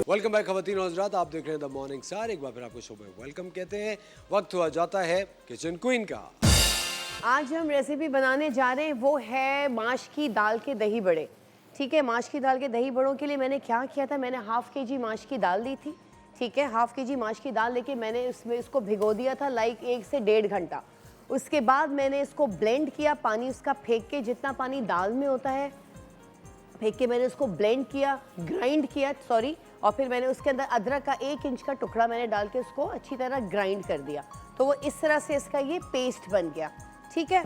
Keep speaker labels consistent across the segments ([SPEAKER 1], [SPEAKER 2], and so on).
[SPEAKER 1] Welcome back खवातीन और हज़रात, आप देख रहे हैं द मॉर्निंग स्टार। एक बार फिर आपको शो में वेलकम कहते हैं। वक्त हुआ जाता है किचन क्वीन का।
[SPEAKER 2] आज हम रेसिपी बनाने जा रहे हैं, वो है माश की दाल के दही बड़े। ठीक है, माश की दाल के दही बड़ों के लिए मैंने क्या किया था, मैंने हाफ़ kg माश की दाल ली थी। ठीक है, हाफ़ kg माश की दाल लेके मैंने इसको भिगो दिया था लाइक 1 से 1.5 घंटा। उसके बाद मैंने इसको ब्लेंड किया, पानी उसका फेंक के, जितना पानी दाल में होता है फेंक के मैंने उसको ब्लेंड किया, ग्राइंड किया सॉरी, और फिर मैंने उसके अंदर अदरक का 1 इंच का टुकड़ा मैंने डाल के उसको अच्छी तरह ग्राइंड कर दिया। तो वो इस तरह से इसका ये पेस्ट बन गया। ठीक है,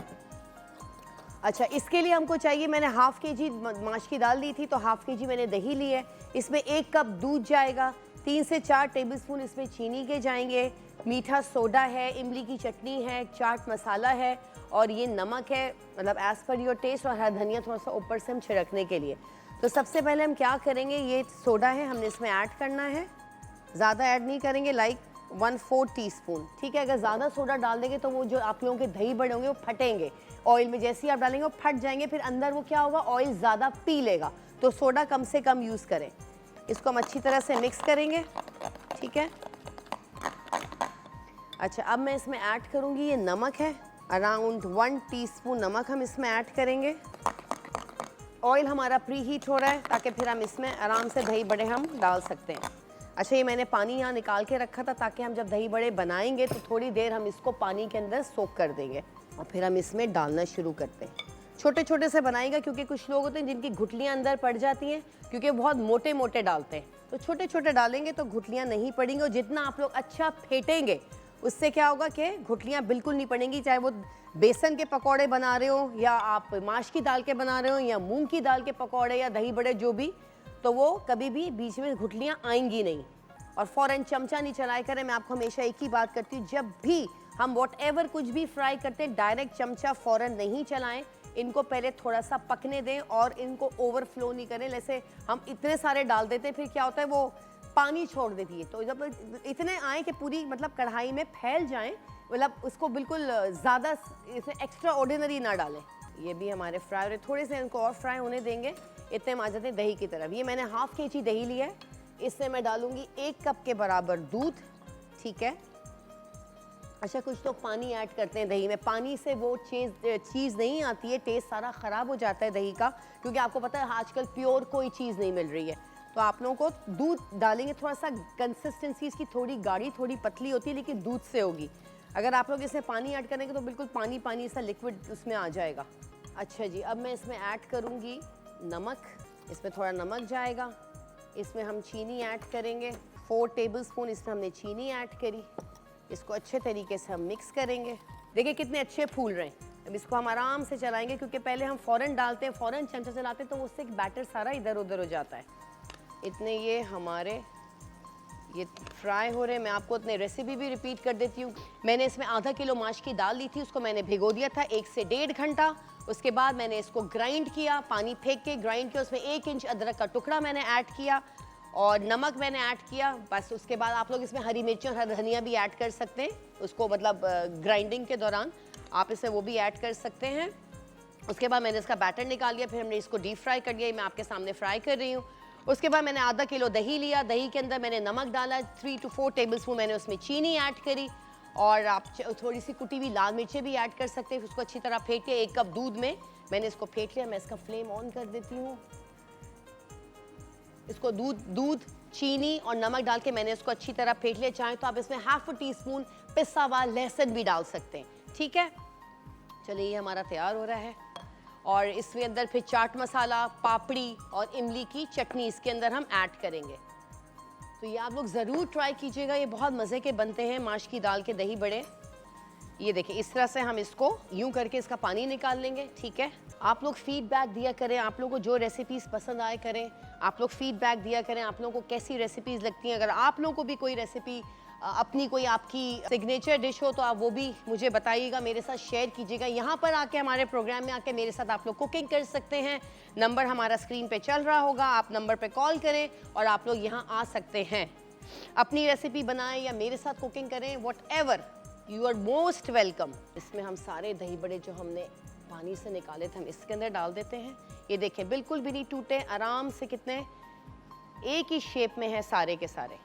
[SPEAKER 2] अच्छा इसके लिए हमको चाहिए, मैंने हाफ़ kg माश की दाल ली थी तो हाफ़ kg मैंने दही ली है। इसमें 1 कप दूध जाएगा, 3 से 4 टेबलस्पून इसमें चीनी के जाएंगे, मीठा सोडा है, इमली की चटनी है, चाट मसाला है और ये नमक है, मतलब एज़ पर योर टेस्ट, और हरा धनिया थोड़ा सा ऊपर से हम छिड़कने के लिए। तो सबसे पहले हम क्या करेंगे, ये सोडा है हमने इसमें ऐड करना है, ज़्यादा ऐड नहीं करेंगे, लाइक 1/4 टीस्पून। ठीक है, अगर ज़्यादा सोडा डाल देंगे तो वो जो आप लोगों के दही बड़े होंगे वो फटेंगे ऑयल में, जैसे ही आप डालेंगे वो फट जाएंगे, फिर अंदर वो क्या होगा, ऑयल ज़्यादा पी लेगा। तो सोडा कम से कम यूज़ करें। इसको हम अच्छी तरह से मिक्स करेंगे। ठीक है, अच्छा अब मैं इसमें ऐड करूँगी, ये नमक है, अराउंड 1 टीस्पून नमक हम इसमें ऐड करेंगे। ऑयल हमारा प्री हीट हो रहा है ताकि फिर हम इसमें आराम से दही बड़े हम डाल सकते हैं। अच्छा, ये मैंने पानी यहाँ निकाल के रखा था ताकि हम जब दही बड़े बनाएंगे तो थोड़ी देर हम इसको पानी के अंदर सोक कर देंगे और फिर हम इसमें डालना शुरू करते हैं। छोटे छोटे से बनाएंगे क्योंकि कुछ लोग होते हैं जिनकी घुटलियाँ अंदर पड़ जाती हैं, क्योंकि बहुत मोटे मोटे डालते हैं। तो छोटे छोटे डालेंगे तो घुटलियाँ नहीं पड़ेंगी, और जितना आप लोग अच्छा फेंटेंगे उससे क्या होगा कि घुटलियाँ बिल्कुल नहीं पड़ेंगी। चाहे वो बेसन के पकौड़े बना रहे हो, या आप माश की दाल के बना रहे हो, या मूंग की दाल के पकौड़े या दही बड़े जो भी, तो वो कभी भी बीच में घुटलियाँ आएंगी नहीं। और फ़ौरन चमचा नहीं चलाया करें। मैं आपको हमेशा एक ही बात करती हूँ, जब भी हम वॉटएवर कुछ भी फ्राई करते हैं, डायरेक्ट चमचा फ़ौरन नहीं चलाएं, इनको पहले थोड़ा सा पकने दें और इनको ओवरफ्लो नहीं करें। जैसे हम इतने सारे डाल देते हैं, फिर क्या होता है वो पानी छोड़ देती है। तो जब इतने आए कि पूरी मतलब कढ़ाई में फैल जाएं, मतलब उसको बिल्कुल ज़्यादा इसमें एक्स्ट्रा ऑर्डिनरी ना डालें। ये भी हमारे फ्राई हो रहे, थोड़े से इनको और फ्राई होने देंगे। इतने हम आ जाते हैं दही की तरफ। ये मैंने हाफ़ kg दही लिया है, इसमें मैं डालूंगी 1 कप के बराबर दूध। ठीक है, अच्छा कुछ लोग पानी ऐड करते हैं दही में, पानी से वो चीज़ नहीं आती है, टेस्ट सारा ख़राब हो जाता है दही का, क्योंकि आपको पता है आजकल प्योर कोई चीज़ नहीं मिल रही है। तो आप लोगों को दूध डालेंगे, थोड़ा सा कंसिस्टेंसी इसकी थोड़ी गाढ़ी थोड़ी पतली होती है, लेकिन दूध से होगी। अगर आप लोग इसमें पानी ऐड करेंगे तो बिल्कुल पानी पानी सा लिक्विड उसमें आ जाएगा। अच्छा जी, अब मैं इसमें ऐड करूँगी नमक, इसमें थोड़ा नमक जाएगा। इसमें हम चीनी ऐड करेंगे, 4 टेबलस्पून इसमें हमने चीनी ऐड करी। इसको अच्छे तरीके से हम मिक्स करेंगे। देखिए कितने अच्छे फूल रहे हैं। अब इसको हम आराम से चलाएंगे, क्योंकि पहले हम फ़ौरन डालते हैं, फ़ौरन चमचा चलाते हैं, तो उससे एक बैटर सारा इधर उधर हो जाता है। इतने ये हमारे ये फ्राई हो रहे हैं। मैं आपको अपने रेसिपी भी रिपीट कर देती हूँ। मैंने इसमें आधा किलो माश की दाल ली थी, उसको मैंने भिगो दिया था 1 से 1.5 घंटा। उसके बाद मैंने इसको ग्राइंड किया, पानी फेंक के ग्राइंड किया। उसमें 1 इंच अदरक का टुकड़ा मैंने ऐड किया और नमक मैंने ऐड किया। बस उसके बाद आप लोग इसमें हरी मिर्ची और हरा धनिया भी ऐड कर सकते हैं, उसको मतलब ग्राइंडिंग के दौरान आप इसे वो भी ऐड कर सकते हैं। उसके बाद मैंने इसका बैटर निकाल लिया, फिर हमने इसको डीप फ्राई कर दिया। मैं आपके सामने फ्राई कर रही हूँ। उसके बाद मैंने आधा किलो दही लिया, दही के अंदर मैंने नमक डाला, 3 to 4 टेबलस्पून मैंने उसमें चीनी ऐड करी, और आप थोड़ी सी कुटी हुई लाल मिर्चें भी ऐड कर सकते हैं। उसको अच्छी तरह फेंट के 1 कप दूध में मैंने इसको फेंट लिया। मैं इसका फ्लेम ऑन कर देती हूँ। इसको दूध चीनी और नमक डाल के मैंने इसको अच्छी तरह फेंट लिया। चाहे तो आप इसमें हाफ टीस्पून पिसा हुआ लहसुन भी डाल सकते हैं। ठीक है, चलिए ये हमारा तैयार हो रहा है। और इसमें अंदर फिर चाट मसाला, पापड़ी और इमली की चटनी इसके अंदर हम ऐड करेंगे। तो ये आप लोग ज़रूर ट्राई कीजिएगा, ये बहुत मज़े के बनते हैं माश की दाल के दही बड़े। ये देखिए इस तरह से हम इसको यूं करके इसका पानी निकाल लेंगे। ठीक है, आप लोग फीडबैक दिया करें, आप लोगों को जो रेसिपीज़ पसंद आए करें, आप लोग फीडबैक दिया करें, आप लोगों को कैसी रेसिपीज़ लगती हैं। अगर आप लोगों को भी कोई रेसिपी अपनी कोई आपकी सिग्नेचर डिश हो तो आप वो भी मुझे बताइएगा, मेरे साथ शेयर कीजिएगा। यहाँ पर आके हमारे प्रोग्राम में आके मेरे साथ आप लोग कुकिंग कर सकते हैं। नंबर हमारा स्क्रीन पे चल रहा होगा, आप नंबर पे कॉल करें और आप लोग यहाँ आ सकते हैं। अपनी रेसिपी बनाएं या मेरे साथ कुकिंग करें, whatever, you are most welcome. इसमें हम सारे दही बड़े जो हमने पानी से निकाले थे हम इसके अंदर डाल देते हैं। ये देखें बिल्कुल भी नहीं टूटे, आराम से कितने एक ही शेप में है सारे के सारे।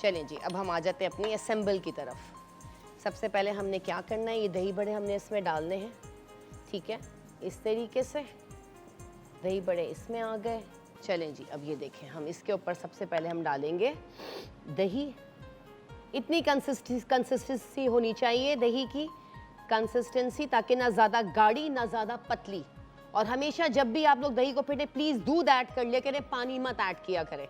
[SPEAKER 2] चलें जी, अब हम आ जाते हैं अपनी असेंबल की तरफ। सबसे पहले हमने क्या करना है, ये दही बड़े हमने इसमें डालने हैं, ठीक है, इस तरीके से दही बड़े इसमें आ गए। चलें जी, अब ये देखें, हम इसके ऊपर सबसे पहले हम डालेंगे दही। इतनी कंसिस्टेंसी होनी चाहिए दही की कंसिस्टेंसी, ताकि ना ज़्यादा गाढ़ी ना ज़्यादा पतली। और हमेशा जब भी आप लोग दही को फेंटें, प्लीज़ दूध ऐड कर लिया करें, पानी मत ऐड किया करें,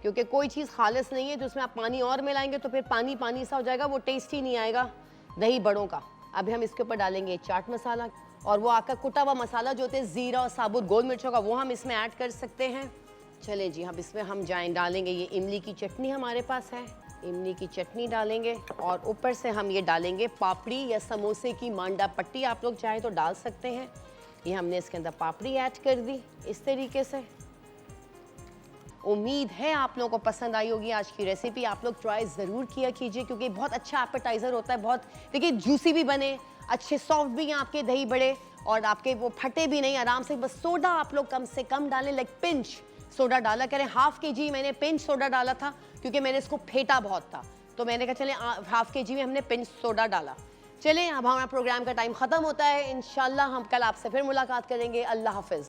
[SPEAKER 2] क्योंकि कोई चीज़ खालिस नहीं है तो उसमें आप पानी और मिलाएंगे तो फिर पानी पानी सा हो जाएगा, वो टेस्ट ही नहीं आएगा दही बड़ों का। अभी हम इसके ऊपर डालेंगे चाट मसाला, और वो आका कुटा हुआ मसाला जो होते हैं ज़ीरा और साबुत गोल मिर्चों का, वो हम इसमें ऐड कर सकते हैं। चलें जी, अब इसमें हम डालेंगे ये इमली की चटनी हमारे पास है, इमली की चटनी डालेंगे, और ऊपर से हम ये डालेंगे पापड़ी या समोसे की मांडा पट्टी, आप लोग चाहें तो डाल सकते हैं। ये हमने इसके अंदर पापड़ी ऐड कर दी इस तरीके से। उम्मीद है आप लोगों को पसंद आई होगी आज की रेसिपी। आप लोग ट्राई ज़रूर किया कीजिए, क्योंकि बहुत अच्छा एपेटाइज़र होता है, बहुत देखिए जूसी भी बने, अच्छे सॉफ्ट भी हैं आपके दही बड़े, और आपके वो फटे भी नहीं, आराम से। बस सोडा आप लोग कम से कम डालें, लाइक पिंच सोडा डाला करें। हाफ kg मैंने पिंच सोडा डाला था, क्योंकि मैंने इसको फेंटा बहुत था, तो मैंने कहा चले हाफ kg में हमने पिंच सोडा डाला। चलें, अब हमारा प्रोग्राम का टाइम ख़त्म होता है। इंशाल्लाह हम कल आपसे फिर मुलाकात करेंगे। अल्लाह हाफिज़।